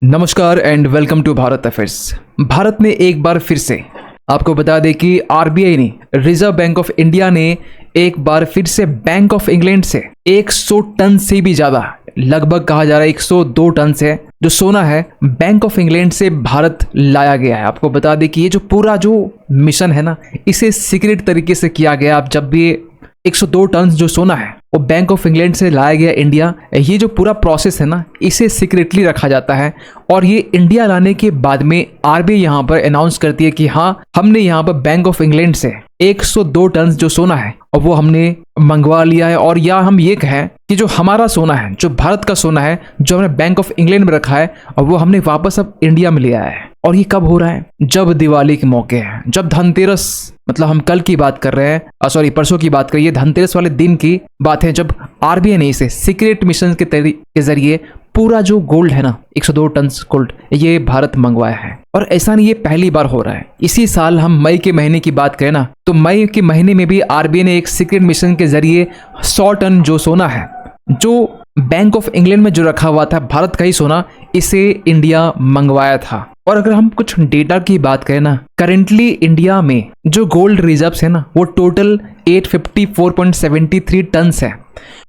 नमस्कार and welcome to Bharat affairs. Bharat ने एक बार फिर से आपको बता दें कि आरबीआई ने, रिजर्व बैंक ऑफ इंडिया ने एक बार फिर से बैंक ऑफ इंग्लैंड से 100 टन से भी ज़्यादा, लगभग कहा जा रहा है 102 टन से जो सोना है बैंक ऑफ इंग्लैंड से भारत लाया गया है। आपको बता दें कि ये जो पूरा जो मिशन है ना, इसे सीक्रेट तरीके से किया गया। आप जब भी 102 टन जो सोना है वो बैंक ऑफ इंग्लैंड से लाया गया इंडिया, ये जो पूरा प्रोसेस है ना, इसे सीक्रेटली रखा जाता है। और ये इंडिया लाने के बाद में आरबीआई यहाँ पर अनाउंस करती है कि हाँ, हमने यहाँ पर बैंक ऑफ इंग्लैंड से 102 टन जो सोना है और वो हमने मंगवा लिया है। और या हम ये कहें कि जो हमारा सोना है, जो भारत का सोना है, जो हमने बैंक ऑफ इंग्लैंड में रखा है, और वो हमने वापस अब इंडिया में ले आया है। और ये कब हो रहा है? जब दिवाली के मौके हैं, जब धनतेरस, मतलब हम कल की बात कर रहे हैं, सॉरी परसों की बात करिए, धनतेरस वाले दिन की बात है, जब आरबीआई ने इसे सीक्रेट मिशन के जरिए पूरा जो गोल्ड है ना, 102 टन गोल्ड, ये भारत मंगवाया है। और ऐसा नहीं, ये पहली बार हो रहा है। इसी साल हम मई के महीने की बात करें ना, तो मई के महीने में भी आरबीआई ने एक सीक्रेट मिशन के जरिए 100 टन जो सोना है, जो बैंक ऑफ इंग्लैंड में जो रखा हुआ था, भारत का ही सोना, इसे इंडिया मंगवाया था। और अगर हम कुछ डेटा की बात करें ना, करेंटली इंडिया में जो गोल्ड रिजर्व्स है ना, वो टोटल 854.73 टन है।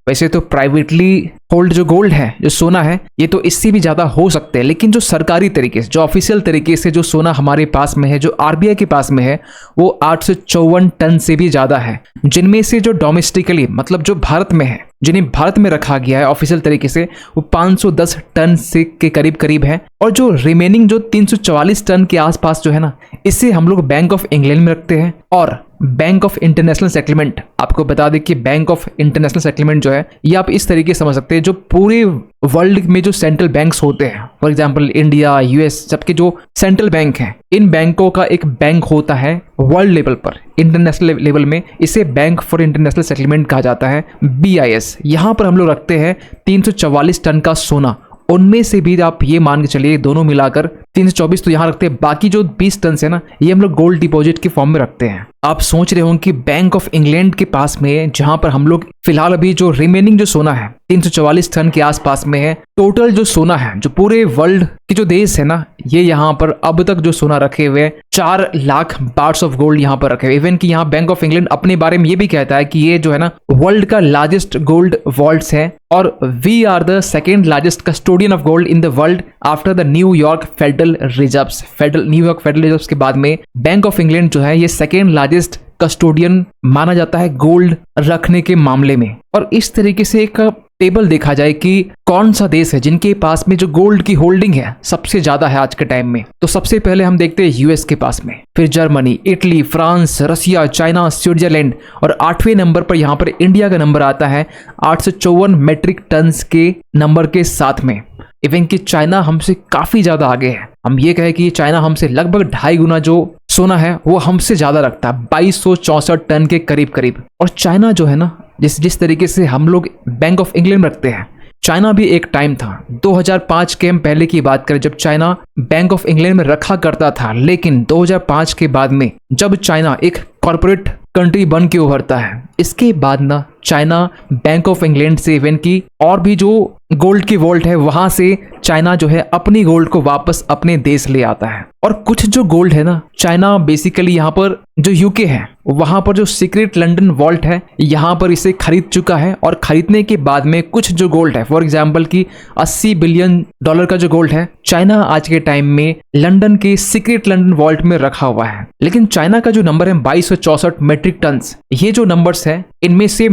वैसे तो प्राइवेटली होल्ड जो गोल्ड है, जो सोना है, ये तो इससे भी ज़्यादा हो सकते हैं, लेकिन जो सरकारी तरीके से, जो ऑफिशियल तरीके से जो सोना हमारे पास में है, जो आरबीआई के पास में है, वो 854 टन से भी ज़्यादा है। जिनमें से जो डोमेस्टिकली, मतलब जो भारत में है, जिन्हें भारत में रखा गया है ऑफिशियल तरीके से, वो 510 टन से के करीब है। और जो रिमेनिंग जो 344 टन के आसपास जो है ना, इसे हम लोग बैंक ऑफ इंग्लैंड में रखते हैं। और बैंक ऑफ इंटरनेशनल सेटलमेंट, आपको बता दें कि बैंक ऑफ इंटरनेशनल सेटलमेंट जो है, ये आप इस तरीके से समझ सकते हैं, जो पूरे वर्ल्ड में जो सेंट्रल बैंक्स होते हैं, फॉर एग्जांपल इंडिया, यूएस, सबके जो सेंट्रल बैंक हैं, इन बैंकों का एक बैंक होता है वर्ल्ड लेवल पर, इंटरनेशनल लेवल में, इसे बैंक फॉर इंटरनेशनल सेटलमेंट कहा जाता है, BIS। यहाँ पर हम लोग रखते हैं 344 टन का सोना। उनमें से भी आप ये मान के चलिए, दोनों मिलाकर 324 तो यहाँ रखते हैं, बाकी जो 20 टन है ना, ये हम लोग गोल्ड डिपॉजिट के फॉर्म में रखते हैं। आप सोच रहे होंगे कि बैंक ऑफ इंग्लैंड के पास में, जहां पर हम लोग फिलहाल अभी जो रिमेनिंग जो सोना है 344 टन के आसपास में है, टोटल जो सोना है, जो पूरे वर्ल्ड के जो देश है ना, ये यहाँ पर अब तक जो सोना रखे हुए 4 लाख बार्ट्स ऑफ गोल्ड यहाँ पर रखे हुए। इवन कि यहाँ बैंक ऑफ इंग्लैंड अपने बारे में ये भी कहता है कि ये जो है ना, वर्ल्ड का लार्जेस्ट गोल्ड वॉल्ट्स है, और we are the second largest custodian of gold in the world after the New York federal reserves. New York federal reserves के बाद में बैंक ऑफ इंग्लैंड जो है, ये सेकेंड लार्जेस्ट कस्टोडियन माना जाता है गोल्ड रखने के मामले में। और इस तरीके से एक टेबल देखा जाए कि कौन सा देश है जिनके पास में जो गोल्ड की होल्डिंग है सबसे ज्यादा है आज के टाइम में, तो सबसे पहले हम देखते हैं यूएस के पास में, फिर जर्मनी, इटली, फ्रांस, रसिया, चाइना, स्विट्जरलैंड, और 8वें नंबर पर यहाँ पर इंडिया का नंबर आता है 854 मेट्रिक टन के नंबर के साथ में। इवन कि चाइना हमसे काफी ज्यादा आगे है। हम ये कहें कि चाइना हमसे लगभग 2.5 गुना जो सोना है वो हमसे ज्यादा रखता है, 2264 टन के करीब। और चाइना जो है ना, जिस तरीके से हम लोग बैंक ऑफ इंग्लैंड रखते हैं, चाइना भी एक टाइम था, 2005 के हम पहले की बात करें, जब चाइना बैंक ऑफ इंग्लैंड में रखा करता था। लेकिन 2005 के बाद में जब चाइना एक कॉर्पोरेट कंट्री बन के उभरता है, इसके बाद ना चाइना बैंक ऑफ इंग्लैंड से, इवन की और भी जो गोल्ड की वॉल्ट है, वहां से चाइना जो है अपनी गोल्ड को वापस अपने देश ले आता है। और कुछ जो गोल्ड है ना, चाइना बेसिकली यहाँ पर जो यूके है, वहां पर जो सीक्रेट लंदन वॉल्ट है, यहाँ पर इसे खरीद चुका है। और खरीदने के बाद में कुछ जो गोल्ड है, फॉर एग्जाम्पल की $80 बिलियन का जो गोल्ड है, चाइना आज के टाइम में लंदन के सीक्रेट लंदन वॉल्ट में रखा हुआ है। लेकिन चाइना का जो नंबर है 2264 मेट्रिक टन, ये जो नंबर्स है, इनमें से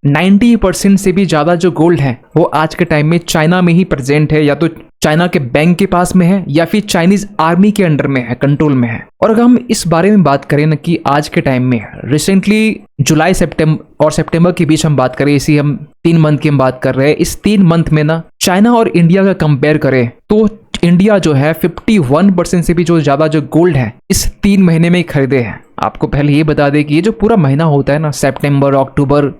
90% से भी ज्यादा जो गोल्ड है वो आज के टाइम में चाइना में ही प्रेजेंट है, या तो चाइना के बैंक के पास में है, या फिर चाइनीज आर्मी के अंडर में है, कंट्रोल में है। और अगर हम इस बारे में बात करें ना कि आज के टाइम में रिसेंटली जुलाई सितंबर और सितंबर के बीच हम बात करें, इसी हम 3 मंथ की हम बात कर रहे हैं, इस 3 मंथ में ना चाइना और इंडिया का कंपेयर करें तो इंडिया जो है 51% से भी जो ज्यादा जो गोल्ड है इस 3 महीने में ही खरीदे हैं। आपको पहले ये बता दें कि ये जो पूरा महीना होता है ना, सितंबर, अक्टूबर,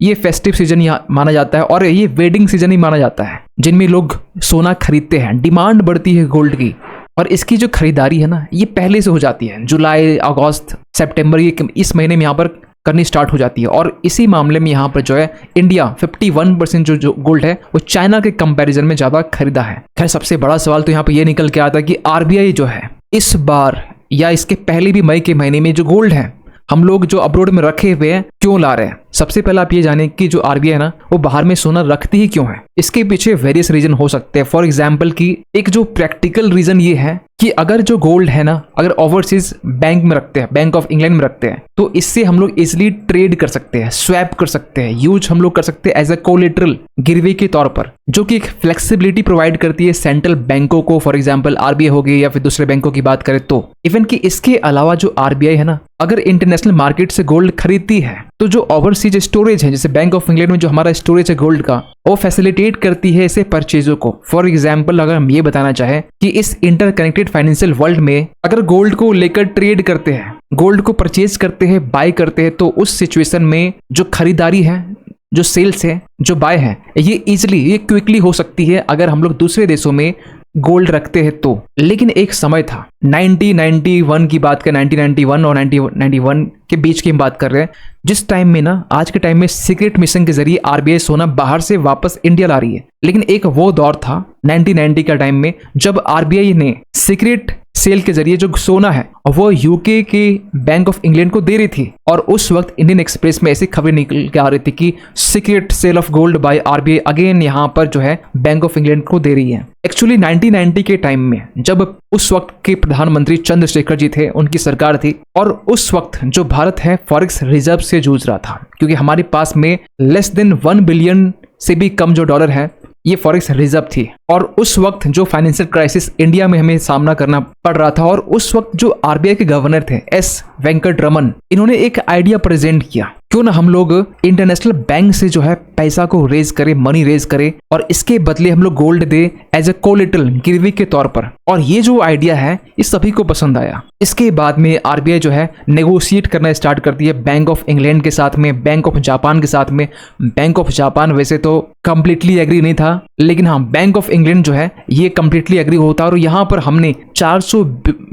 ये फेस्टिव सीजन माना जाता है, और ये वेडिंग सीजन ही माना जाता है, जिनमें लोग सोना खरीदते हैं, डिमांड बढ़ती है गोल्ड की। और इसकी जो खरीदारी है ना, ये पहले से हो जाती है, जुलाई, अगस्त, सितंबर, ये इस महीने में यहाँ पर करनी स्टार्ट हो जाती है। और इसी मामले में यहाँ पर जो है इंडिया 51% जो गोल्ड है वो चाइना के कंपैरिजन में ज़्यादा खरीदा है। खैर सबसे बड़ा सवाल तो यहाँ पर ये निकल के आता है कि आरबीआई जो है इस बार या इसके पहले भी मई के महीने में जो गोल्ड है हम लोग जो अब्रोड में रखे हुए हैं क्यों ला रहे हैं। सबसे पहले आप ये जानें कि जो आरबीआई है ना वो बाहर में सोना रखती ही क्यों है। इसके पीछे वेरियस रीजन हो सकते हैं। फॉर एग्जाम्पल की एक जो प्रैक्टिकल रीजन ये है कि अगर जो गोल्ड है ना अगर ओवरसीज बैंक में रखते हैं, बैंक ऑफ इंग्लैंड में रखते हैं, तो इससे हम लोग इजिली ट्रेड कर सकते हैं, स्वैप कर सकते हैं, यूज हम लोग कर सकते हैं एज ए कोलेटरल गिरवी के तौर पर, जो कि एक फ्लेक्सिबिलिटी प्रोवाइड करती है सेंट्रल बैंकों को। फॉर एग्जाम्पल आरबीआई हो गई या फिर दूसरे बैंकों की बात करें तो इवन कि इसके अलावा जो आरबीआई है ना अगर इंटरनेशनल मार्केट से गोल्ड खरीदती है तो जो ओवरसीज स्टोरेज है जैसे बैंक ऑफ इंग्लैंड में जो हमारा स्टोरेज है गोल्ड का वो फैसिलिटेट करती है ऐसे परचेजों को। फॉर एग्जाम्पल अगर हम ये बताना चाहें कि इस इंटरकनेक्टेड फाइनेंशियल वर्ल्ड में अगर गोल्ड को लेकर ट्रेड करते हैं, गोल्ड को परचेज करते हैं, बाय करते हैं, तो उस सिचुएशन में जो खरीदारी है, जो सेल्स है, जो बाय है, ये इजिली ये क्विकली हो सकती है अगर हम लोग दूसरे देशों में गोल्ड रखते हैं तो। लेकिन एक समय था 1991 की बात कर 1991 और 1991 के बीच की हम बात कर रहे हैं जिस टाइम में ना आज के टाइम में सीक्रेट मिशन के जरिए आरबीआई सोना बाहर से वापस इंडिया ला रही है। लेकिन एक वो दौर था 1990 का टाइम में जब आरबीआई ने सीक्रेट सेल के जरिए जो सोना है वो यूके के बैंक ऑफ इंग्लैंड को दे रही थी। और उस वक्त इंडियन एक्सप्रेस में ऐसी खबरें निकल के आ रही थी कि secret sale of gold by RBI again यहाँ पर जो है बैंक ऑफ इंग्लैंड को दे रही है। एक्चुअली 1990 के टाइम में जब उस वक्त के प्रधानमंत्री चंद्रशेखर जी थे, उनकी सरकार थी, और उस वक्त जो भारत है फॉरेक्स रिजर्व से जूझ रहा था क्योंकि हमारे पास में लेस देन 1 बिलियन से भी कम जो डॉलर है ये फॉरेक्स रिजर्व थी। और उस वक्त जो फाइनेंशियल क्राइसिस इंडिया में हमें सामना करना पड़ रहा था और उस वक्त जो आरबीआई के गवर्नर थे एस वेंकटरमन, इन्होंने एक आइडिया प्रेजेंट किया क्यों ना हम लोग इंटरनेशनल बैंक से जो है पैसा को रेज करें, मनी रेज करें और इसके बदले हम लोग गोल्ड दे एज ए कोलेटरल गिरवी के तौर पर। और ये जो आइडिया है ये सभी को पसंद आया। इसके बाद में आरबीआई जो है नेगोशिएट करना स्टार्ट करती है बैंक ऑफ इंग्लैंड के साथ में, बैंक ऑफ जापान के साथ में। बैंक ऑफ जापान वैसे तो कंप्लीटली एग्री नहीं था लेकिन हाँ बैंक ऑफ इंग्लैंड जो है ये कंप्लीटली एग्री होता। और यहाँ पर हमने 400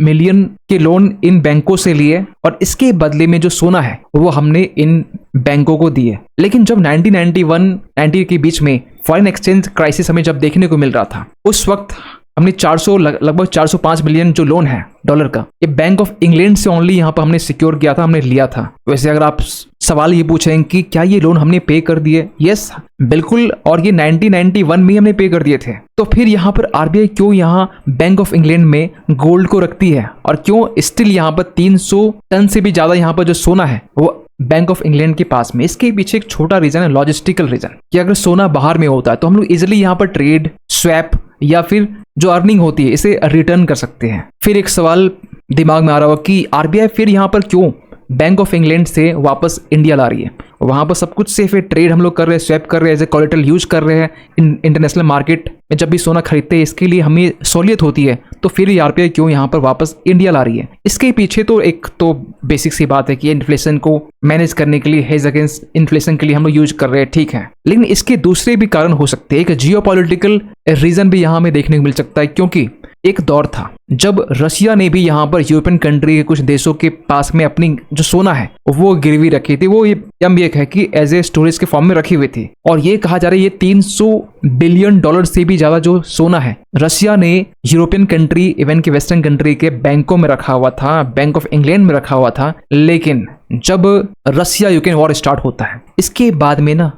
मिलियन के लोन इन बैंकों से लिए और इसके बदले में जो सोना है वो हमने इन बैंकों को दिए। लेकिन जब 1991-90 के बीच में फॉरेन एक्सचेंज क्राइसिस हमें जब देखने को मिल रहा था उस वक्त हमने लगभग 405 मिलियन जो लोन है डॉलर का ये बैंक ऑफ इंग्लैंड से ओनली यहाँ पर हमने सिक्योर किया था, हमने लिया था। वैसे अगर आप सवाल ये पूछें कि क्या ये लोन हमने पे कर दिए, यस बिल्कुल, और ये 1991 में हमने पे कर दिए थे। तो फिर यहाँ पर आरबीआई क्यों यहाँ बैंक ऑफ इंग्लैंड में गोल्ड को रखती है और क्यों स्टिल यहाँ पर 300 टन से भी ज्यादा यहाँ पर जो सोना है वो बैंक ऑफ इंग्लैंड के पास में। इसके पीछे एक छोटा रीजन है, लॉजिस्टिकल रीजन, कि अगर सोना बाहर में होता है तो हम लोग इजिली यहाँ पर ट्रेड, स्वैप या फिर जो अर्निंग होती है इसे रिटर्न कर सकते हैं। फिर एक सवाल दिमाग में आ रहा होगा कि आरबीआई फिर यहाँ पर क्यों बैंक ऑफ इंग्लैंड से वापस इंडिया ला रही है। वहां पर सब कुछ सेफ है, ट्रेड हम लोग कर रहे हैं, स्वैप कर रहे हैं, एज ए कोलेटरल यूज कर रहे हैं इंटरनेशनल मार्केट में जब भी सोना खरीदते हैं इसके लिए हमें सहूलियत होती है। तो फिर आरबीआई क्यों यहाँ पर वापस इंडिया ला रही है। इसके पीछे तो एक तो बेसिक सी बात है कि इन्फ्लेशन को मैनेज करने के लिए, हेज अगेंस्ट इन्फ्लेशन के लिए हम लोग यूज कर रहे हैं, ठीक है। लेकिन इसके दूसरे भी कारण हो सकते हैं। एक जियोपॉलिटिकल रीजन भी यहाँ हमें देखने को मिल सकता है क्योंकि एक दौर था जब रशिया ने भी यहाँ पर यूरोपियन कंट्री के कुछ देशों के पास में अपनी जो सोना है वो गिरवी रखी थी। वो ये है कि एज ए स्टोरेज के फॉर्म में रखी हुई थी और ये कहा जा रहा है ये 300 बिलियन डॉलर से भी ज्यादा जो सोना है रशिया ने यूरोपियन कंट्री इवन के वेस्टर्न कंट्री के बैंकों में रखा हुआ था, बैंक ऑफ इंग्लैंड में रखा हुआ था। लेकिन जब रशिया यूक्रेन वॉर स्टार्ट होता है इसके बाद में ना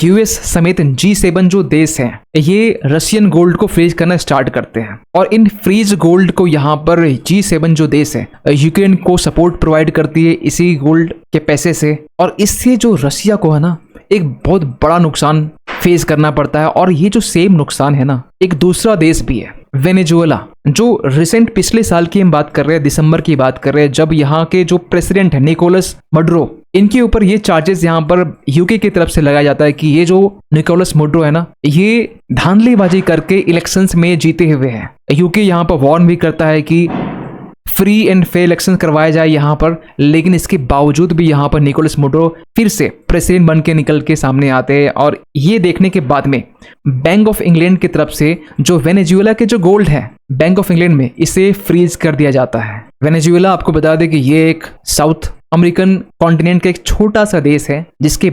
यूएस समेत G7 जो देश हैं ये रशियन गोल्ड को फ्रीज करना स्टार्ट करते हैं और इन फ्रीज गोल्ड को यहाँ पर G7 जो देश है यूक्रेन को सपोर्ट प्रोवाइड करती है इसी गोल्ड के पैसे से। और इससे जो रशिया को है ना एक बहुत बड़ा नुकसान फेस करना पड़ता है। और ये जो सेम नुकसान है ना एक दूसरा देश भी है वेनेजुएला, जो रिसेंट पिछले साल की हम बात कर रहे हैं, दिसंबर की बात कर रहे हैं, जब यहाँ के जो प्रेसिडेंट है निकोलस मडुरो, इनके ऊपर ये चार्जेस यहाँ पर यूके की तरफ से लगाया जाता है कि ये जो निकोलस मडुरो है ना ये धांधलीबाजी करके इलेक्शंस में जीते हुए हैं। यूके यहाँ पर वार्न भी करता है कि फ्री एंड फेयर इलेक्शन करवाया जाए यहाँ पर। लेकिन इसके बावजूद भी यहाँ पर निकोलस मडुरो फिर से प्रेसिडेंट बन के निकल के सामने आते हैं। और ये देखने के बाद में बैंक ऑफ इंग्लैंड की तरफ से जो वेनेजुएला के जो गोल्ड है बैंक ऑफ इंग्लैंड में इसे फ्रीज कर दिया जाता है। वेनेजुएला आपको बता दें कि ये एक साउथ अमेरिकन कॉन्टिनेंट का एक छोटा सा देश है जिसके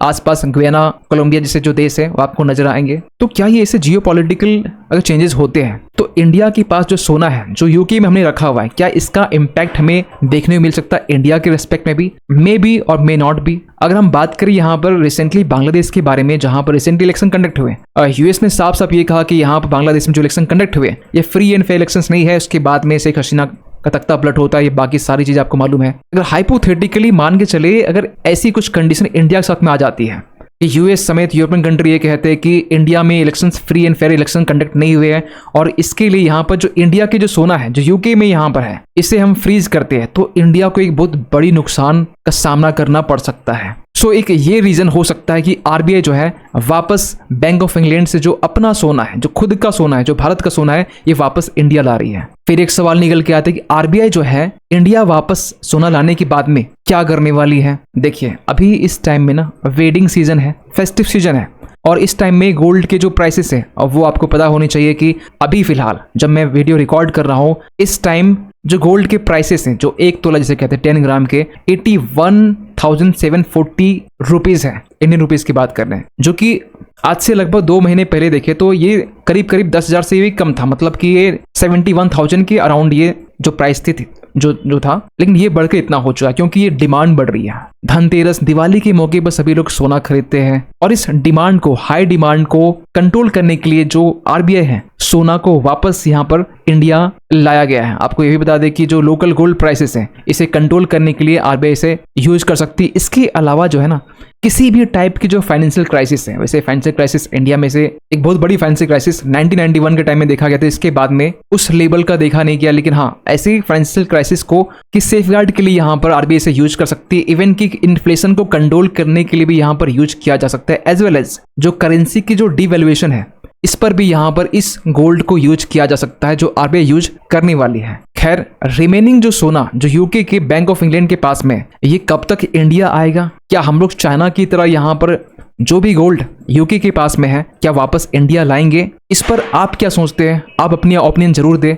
आसपास गुयाना, कोलंबिया जैसे जो देश है वो आपको नजर आएंगे। तो क्या ये ऐसे जियोपॉलिटिकल अगर चेंजेस होते हैं तो इंडिया के पास जो सोना है जो यूके में हमने रखा हुआ है, क्या इसका इम्पैक्ट हमें देखने को मिल सकता है इंडिया के रिस्पेक्ट में भी? मे बी और मे नॉट भी। अगर हम बात करें यहाँ पर रिसेंटली बांग्लादेश के बारे में, जहां पर रिसेंटली इलेक्शन कंडक्ट हुए, यूएस ने साफ साफ ये कहा कि यहाँ पर बांग्लादेश में जो इलेक्शन कंडक्ट हुए ये फ्री एंड फेयर इलेक्शन नहीं है। उसके बाद में शेख हसीना का तख्ता पलट होता है, ये बाकी सारी चीजें आपको मालूम है। अगर हाइपोथेटिकली मान के चले अगर ऐसी कुछ कंडीशन इंडिया के साथ में आ जाती है कि यूएस समेत यूरोपियन कंट्री ये कहते हैं कि इंडिया में elections free and fair election conduct नहीं हुए हैं और इसके लिए यहाँ पर जो इंडिया के जो सोना है जो यूके में यहाँ पर है इसे हम फ्रीज करते हैं, तो इंडिया को एक बहुत बड़ी नुकसान का सामना करना पड़ सकता है। सो एक ये रीजन हो सकता है कि आरबीआई जो है वापस बैंक ऑफ इंग्लैंड से जो अपना सोना है, जो खुद का सोना है, जो भारत का सोना है, ये वापस इंडिया ला रही है। फिर एक सवाल निकल के आता है कि आरबीआई जो है इंडिया वापस सोना लाने के बाद में क्या करने वाली है। देखिए अभी इस टाइम में ना वेडिंग सीजन है, फेस्टिव सीजन है और इस टाइम में गोल्ड के जो प्राइसेस है और वो आपको पता होनी चाहिए कि अभी फिलहाल जब मैं वीडियो रिकॉर्ड कर रहा हूँ इस टाइम जो गोल्ड के प्राइसेस हैं, जो 1 तोला जिसे कहते हैं 10 ग्राम के 81,740 रुपीज़ है, इंडियन रुपीज़ की बात कर रहे हैं, जो कि आज से लगभग 2 महीने पहले देखे तो ये करीब 10,000 से भी कम था। मतलब कि ये 71,000 के अराउंड ये जो प्राइस थी जो था, लेकिन ये बढ़ के इतना हो चुका है क्योंकि ये डिमांड बढ़ रही है। धनतेरस, दिवाली के मौके पर सभी लोग सोना खरीदते हैं और इस डिमांड को, हाई डिमांड को कंट्रोल करने के लिए जो आरबीआई है सोना को वापस यहाँ पर इंडिया लाया गया है। आपको ये भी बता दें कि जो लोकल गोल्ड प्राइसेस हैं इसे कंट्रोल करने के लिए आरबीआई इसे यूज कर सकती है। इसके अलावा जो है ना किसी भी टाइप की जो फाइनेंशियल क्राइसिस है, वैसे फाइनेंशियल क्राइसिस इंडिया में से एक बहुत बड़ी फाइनेंशियल क्राइसिस 1991 के टाइम में देखा गया था, इसके बाद में उस लेवल का देखा नहीं गया। लेकिन हाँ, ऐसी फाइनेंशियल क्राइसिस को कि सेफगार्ड के लिए यहाँ पर आरबीआई से यूज कर सकती है। इवन की इन्फ्लेशन को कंट्रोल करने के लिए भी यहाँ पर यूज किया जा सकता है, एज वेल एज जो करेंसी की जो डिवैल्यूएशन है इस पर भी यहाँ पर इस गोल्ड को यूज किया जा सकता है जो आरबीआई यूज करने वाली है। खैर, रिमेनिंग जो सोना जो यूके के बैंक ऑफ इंग्लैंड के पास में, ये कब तक इंडिया आएगा? क्या हम लोग चाइना की तरह यहाँ पर जो भी गोल्ड यूके के पास में है क्या वापस इंडिया लाएंगे? इस पर आप क्या सोचते हैं? आप अपनी ओपिनियन जरूर दें।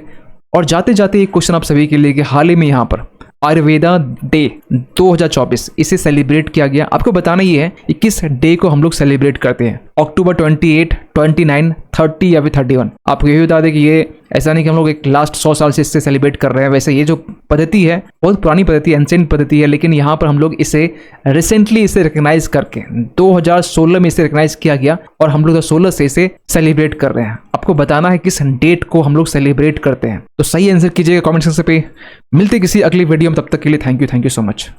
और जाते जाते एक क्वेश्चन आप सभी के लिए कि हाल ही में यहाँ पर आयुर्वेदा डे 2024 इसे सेलिब्रेट किया गया। आपको बताना ये है कि किस डे को हम लोग सेलिब्रेट करते हैं, अक्टूबर 28, 29, 30 या फिर 31। आपको ये बता दें कि ये ऐसा नहीं कि हम लोग एक लास्ट 100 साल से इससे सेलिब्रेट कर रहे हैं। वैसे ये जो पद्धति है बहुत पुरानी पद्धति, एंशिएंट पद्धति है, लेकिन यहाँ पर हम लोग इसे रिसेंटली इसे रिकग्नाइज करके 2016 में इसे रिकग्नाइज किया गया और हम लोग 2016 से इसे सेलिब्रेट कर रहे हैं। आपको बताना है किस डेट को हम लोग सेलिब्रेट करते हैं, तो सही आंसर कीजिएगा कमेंट सेक्शन पे। मिलते किसी अगली वीडियो में, तब तक के लिए थैंक यू सो मच।